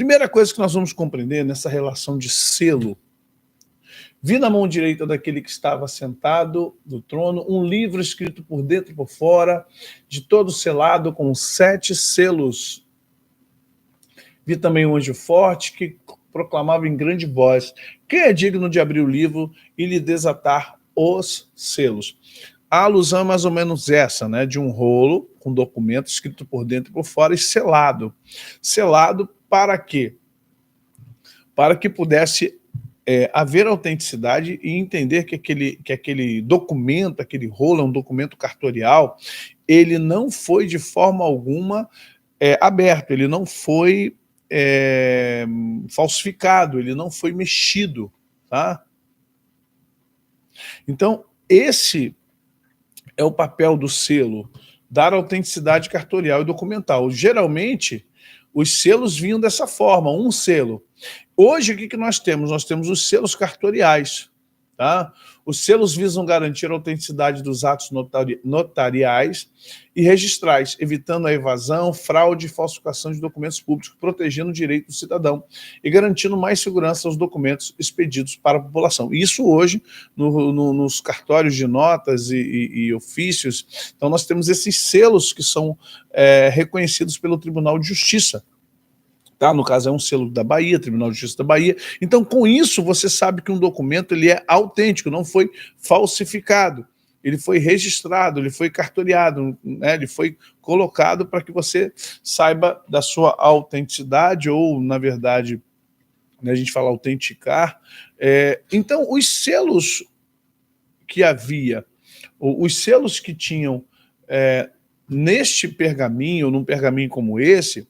Primeira coisa que nós vamos compreender nessa relação de selo: vi na mão direita daquele que estava sentado no trono um livro escrito por dentro e por fora, de todo selado com 7 selos. Vi também um anjo forte que proclamava em grande voz: quem é digno de abrir o livro e lhe desatar os selos? A alusão é mais ou menos essa, né? De um rolo com documento escrito por dentro e por fora e selado. Selado para quê? Para que pudesse haver autenticidade e entender que aquele documento, aquele rolo é um documento cartorial, ele não foi de forma alguma aberto, ele não foi falsificado, ele não foi mexido, tá? Então, esse é o papel do selo, dar autenticidade cartorial e documental. Geralmente, os selos vinham dessa forma, um selo. Hoje, o que nós temos? Nós temos os selos cartoriais. Tá? Os selos visam garantir a autenticidade dos atos notariais e registrais, evitando a evasão, fraude e falsificação de documentos públicos, protegendo o direito do cidadão e garantindo mais segurança aos documentos expedidos para a população. Isso hoje, nos cartórios de notas e ofícios, então nós temos esses selos que são reconhecidos pelo Tribunal de Justiça. Tá? No caso, é um selo da Bahia, Tribunal de Justiça da Bahia. Então, com isso, você sabe que um documento ele é autêntico, não foi falsificado. Ele foi registrado, ele foi cartoriado, né? Ele foi colocado para que você saiba da sua autenticidade, ou, na verdade, né, a gente fala autenticar. Então, os selos que havia, os selos que tinham neste pergaminho, num pergaminho como esse,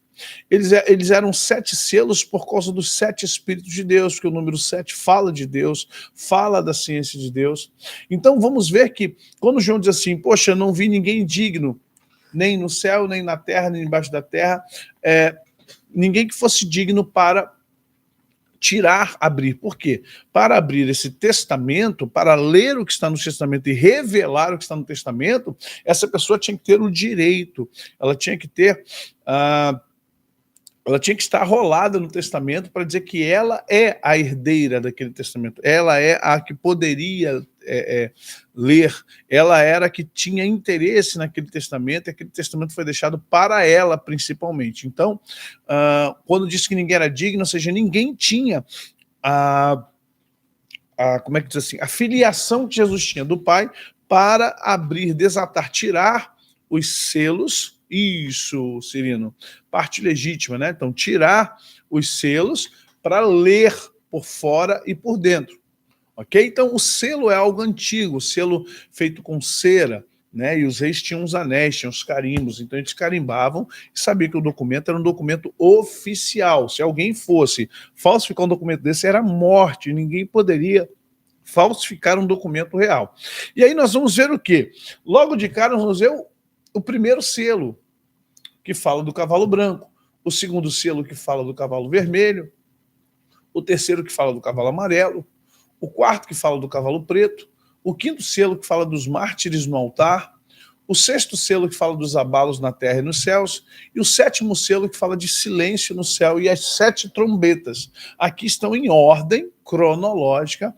eles eram 7 selos por causa dos 7 Espíritos de Deus, porque o número 7 fala de Deus, fala da ciência de Deus. Então vamos ver que, quando João diz assim, poxa, não vi ninguém digno, nem no céu, nem na terra, nem embaixo da terra, ninguém que fosse digno para abrir. Por quê? Para abrir esse testamento, para ler o que está no testamento e revelar o que está no testamento, essa pessoa tinha que ter o direito, ela tinha que ter... ela tinha que estar arrolada no testamento para dizer que ela é a herdeira daquele testamento, ela é a que poderia ler, ela era a que tinha interesse naquele testamento, e aquele testamento foi deixado para ela, principalmente. Então, quando disse que ninguém era digno, ou seja, ninguém tinha como é que diz assim, a filiação que Jesus tinha do Pai para abrir, desatar, tirar os selos. Isso, Cirino, parte legítima, né? Então, tirar os selos para ler por fora e por dentro, ok? Então, o selo é algo antigo, o selo feito com cera, né? E os reis tinham os anéis, tinham os carimbos, então eles carimbavam e sabiam que o documento era um documento oficial. Se alguém fosse falsificar um documento desse, era morte, ninguém poderia falsificar um documento real. E aí nós vamos ver o quê? Logo de cara, nós vamos ver o primeiro selo, que fala do cavalo branco, o segundo selo que fala do cavalo vermelho, o terceiro que fala do cavalo amarelo, o quarto que fala do cavalo preto, o quinto selo que fala dos mártires no altar, o sexto selo que fala dos abalos na terra e nos céus, e o sétimo selo que fala de silêncio no céu, e as 7 trombetas. Aqui estão em ordem cronológica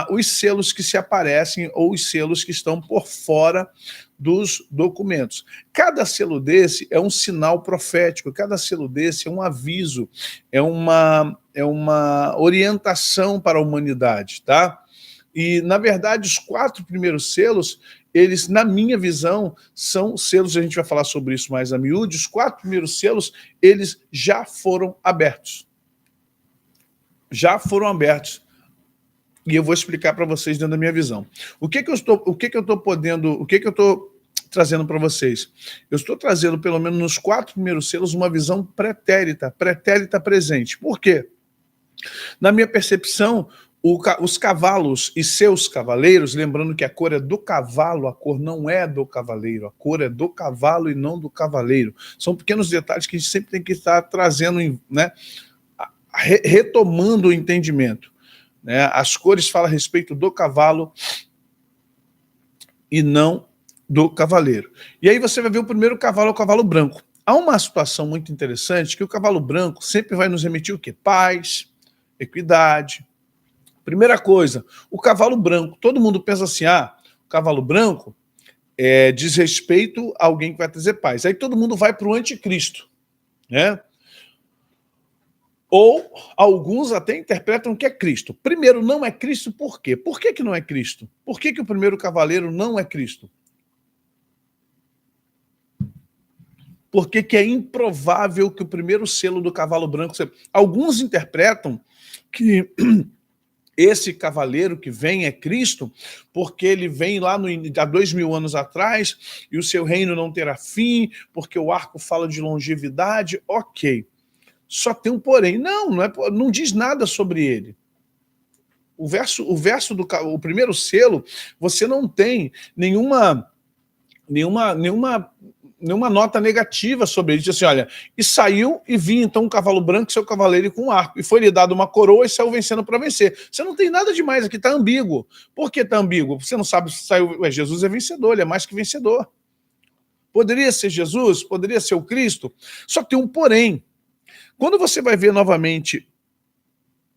os selos que se aparecem ou os selos que estão por fora dos documentos. Cada selo desse é um sinal profético, cada selo desse é um aviso, é uma orientação para a humanidade, tá? E, na verdade, os 4 primeiros selos, eles, na minha visão, são selos, a gente vai falar sobre isso mais a miúde, os 4 primeiros selos, eles já foram abertos. Já foram abertos. E eu vou explicar para vocês dentro da minha visão. O que eu estou trazendo para vocês? Eu estou trazendo, pelo menos nos 4 primeiros selos, uma visão pretérita presente. Por quê? Na minha percepção, os cavalos e seus cavaleiros, lembrando que a cor é do cavalo, a cor não é do cavaleiro, a cor é do cavalo e não do cavaleiro. São pequenos detalhes que a gente sempre tem que estar trazendo, né, retomando o entendimento. Né? As cores falam a respeito do cavalo e não do cavaleiro. E aí você vai ver o primeiro cavalo, o cavalo branco. há uma situação muito interessante que o cavalo branco sempre vai nos remitir o quê? Paz, equidade. Primeira coisa, o cavalo branco, todo mundo pensa assim, o cavalo branco diz respeito a alguém que vai trazer paz. Aí todo mundo vai para o anticristo, né? Ou alguns até interpretam que é Cristo. Primeiro, não é Cristo por quê? Por que não é Cristo? Por que o primeiro cavaleiro não é Cristo? Porque que é improvável que o primeiro selo do cavalo branco seja... Alguns interpretam que esse cavaleiro que vem é Cristo, porque ele vem lá há 2000 anos atrás e o seu reino não terá fim, porque o arco fala de longevidade, ok. Só tem um porém. Não diz nada sobre ele. O primeiro selo, você não tem nenhuma nota negativa sobre ele. Diz assim, olha, e saiu e vinha então um cavalo branco, seu cavaleiro com um arco, e foi-lhe dado uma coroa e saiu vencendo para vencer. Você não tem nada demais aqui, está ambíguo. Por que está ambíguo? Você não sabe se saiu... Jesus é vencedor, ele é mais que vencedor. Poderia ser Jesus, poderia ser o Cristo, só tem um porém. Quando você vai ver novamente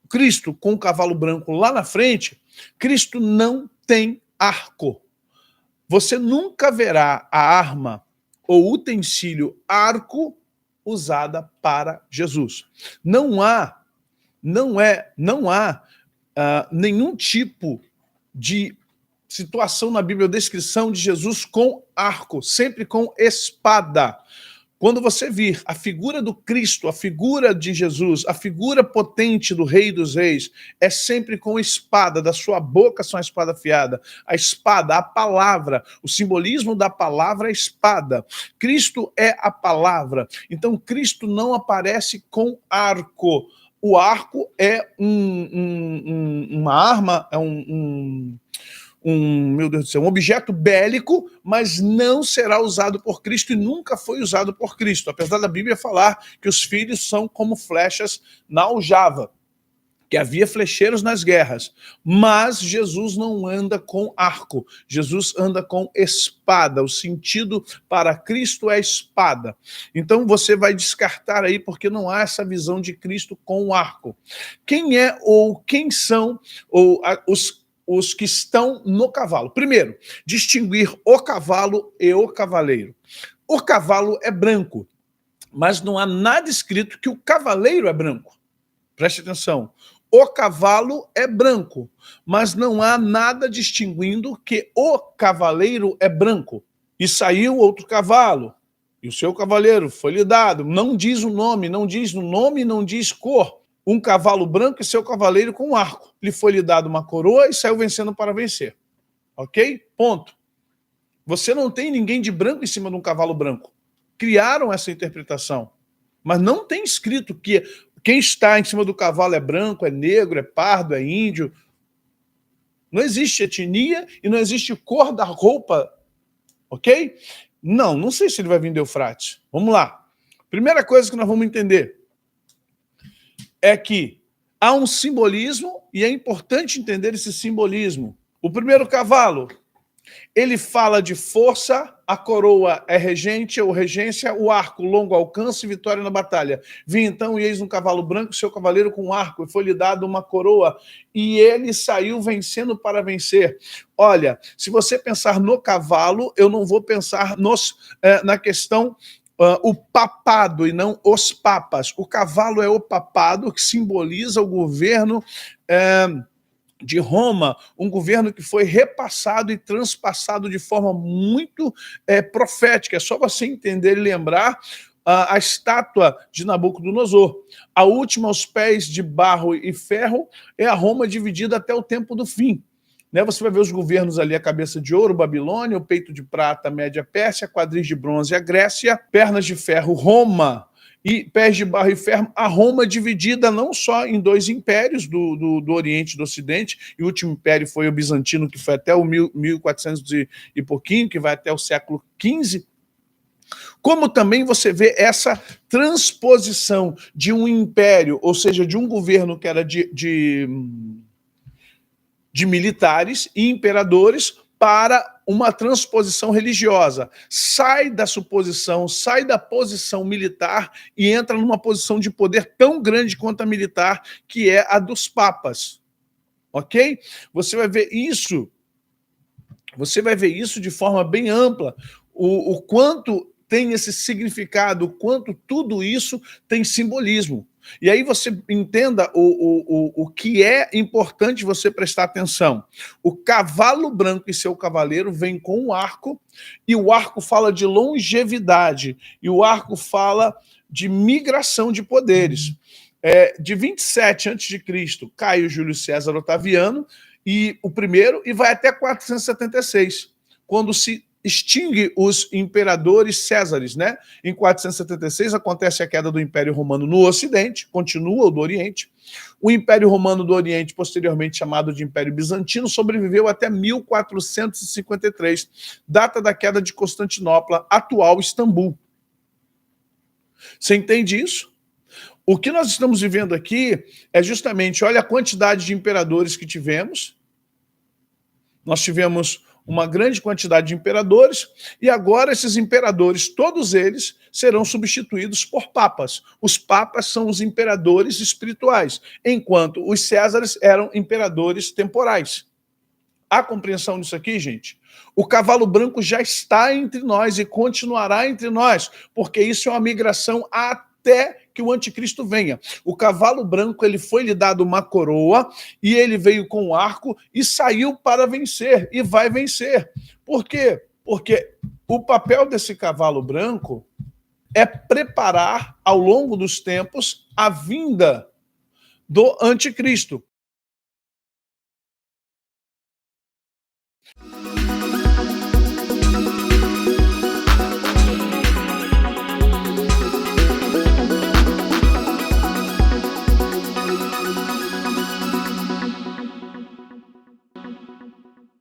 Cristo com o cavalo branco lá na frente, Cristo não tem arco. Você nunca verá a arma ou utensílio arco usada para Jesus. Não há nenhum tipo de situação na Bíblia ou descrição de Jesus com arco, sempre com espada. Quando você vir a figura do Cristo, a figura de Jesus, a figura potente do Rei dos Reis, é sempre com espada, da sua boca são a espada afiada. A espada, a palavra, o simbolismo da palavra é a espada. Cristo é a palavra. Então, Cristo não aparece com arco. O arco é uma arma, é meu Deus do céu, um objeto bélico, mas não será usado por Cristo e nunca foi usado por Cristo, apesar da Bíblia falar que os filhos são como flechas na aljava, que havia flecheiros nas guerras, mas Jesus não anda com arco, Jesus anda com espada, o sentido para Cristo é espada. Então você vai descartar aí, porque não há essa visão de Cristo com arco. Quem é ou quem são os que estão no cavalo? Primeiro, distinguir o cavalo e o cavaleiro. O cavalo é branco, mas não há nada escrito que o cavaleiro é branco. Preste atenção. O cavalo é branco, mas não há nada distinguindo que o cavaleiro é branco. E saiu outro cavalo, e o seu cavaleiro foi lhe dado. Não diz o nome, não diz o nome, não diz cor. Um cavalo branco e seu cavaleiro com um arco. Lhe foi lhe dado uma coroa e saiu vencendo para vencer. Ok? Ponto. Você não tem ninguém de branco em cima de um cavalo branco. Criaram essa interpretação. Mas não tem escrito que quem está em cima do cavalo é branco, é negro, é pardo, é índio. Não existe etnia e não existe cor da roupa. Ok? Não sei se ele vai vir do Eufrates. Vamos lá. Primeira coisa que nós vamos entender é que há um simbolismo e é importante entender esse simbolismo. O primeiro cavalo, ele fala de força, a coroa é regente ou regência, o arco, longo alcance e vitória na batalha. Vi então, e eis um cavalo branco, seu cavaleiro com um arco, e foi-lhe dado uma coroa, e ele saiu vencendo para vencer. Olha, se você pensar no cavalo, eu não vou pensar na questão o papado e não os papas. O cavalo é o papado, que simboliza o governo de Roma, um governo que foi repassado e transpassado de forma muito profética. É só você entender e lembrar a estátua de Nabucodonosor. A última aos pés de barro e ferro é a Roma dividida até o tempo do fim. Você vai ver os governos ali, a cabeça de ouro, Babilônia, o peito de prata, Média Pérsia, quadris de bronze, a Grécia, pernas de ferro, Roma, e pés de barro e ferro, a Roma dividida não só em dois impérios, do Oriente e do Ocidente, e o último império foi o bizantino, que foi até o 1400 e pouquinho, que vai até o século XV, como também você vê essa transposição de um império, ou seja, de um governo que era de militares e imperadores para uma transposição religiosa. Sai da suposição, sai da posição militar e entra numa posição de poder tão grande quanto a militar, que é a dos papas. Ok? Você vai ver isso de forma bem ampla, o quanto tem esse significado, o quanto tudo isso tem simbolismo. E aí você entenda o que é importante você prestar atenção. O cavalo branco e seu cavaleiro vem com um arco, e o arco fala de longevidade, e o arco fala de migração de poderes. De 27 a.C., cai o Júlio César Otaviano, e o primeiro, e vai até 476, quando se extingue os imperadores césares, né? Em 476 acontece a queda do Império Romano no Ocidente, continua o do Oriente. O Império Romano do Oriente, posteriormente chamado de Império Bizantino, sobreviveu até 1453, data da queda de Constantinopla, atual Istambul. Você entende isso? O que nós estamos vivendo aqui é justamente, olha a quantidade de imperadores que tivemos. Nós tivemos uma grande quantidade de imperadores, e agora esses imperadores, todos eles, serão substituídos por papas. Os papas são os imperadores espirituais, enquanto os césares eram imperadores temporais. Há compreensão disso aqui, gente? O cavalo branco já está entre nós e continuará entre nós, porque isso é uma migração até que o anticristo venha. O cavalo branco, ele foi lhe dado uma coroa, e ele veio com um arco e saiu para vencer, e vai vencer. Por quê? Porque o papel desse cavalo branco é preparar, ao longo dos tempos, a vinda do anticristo.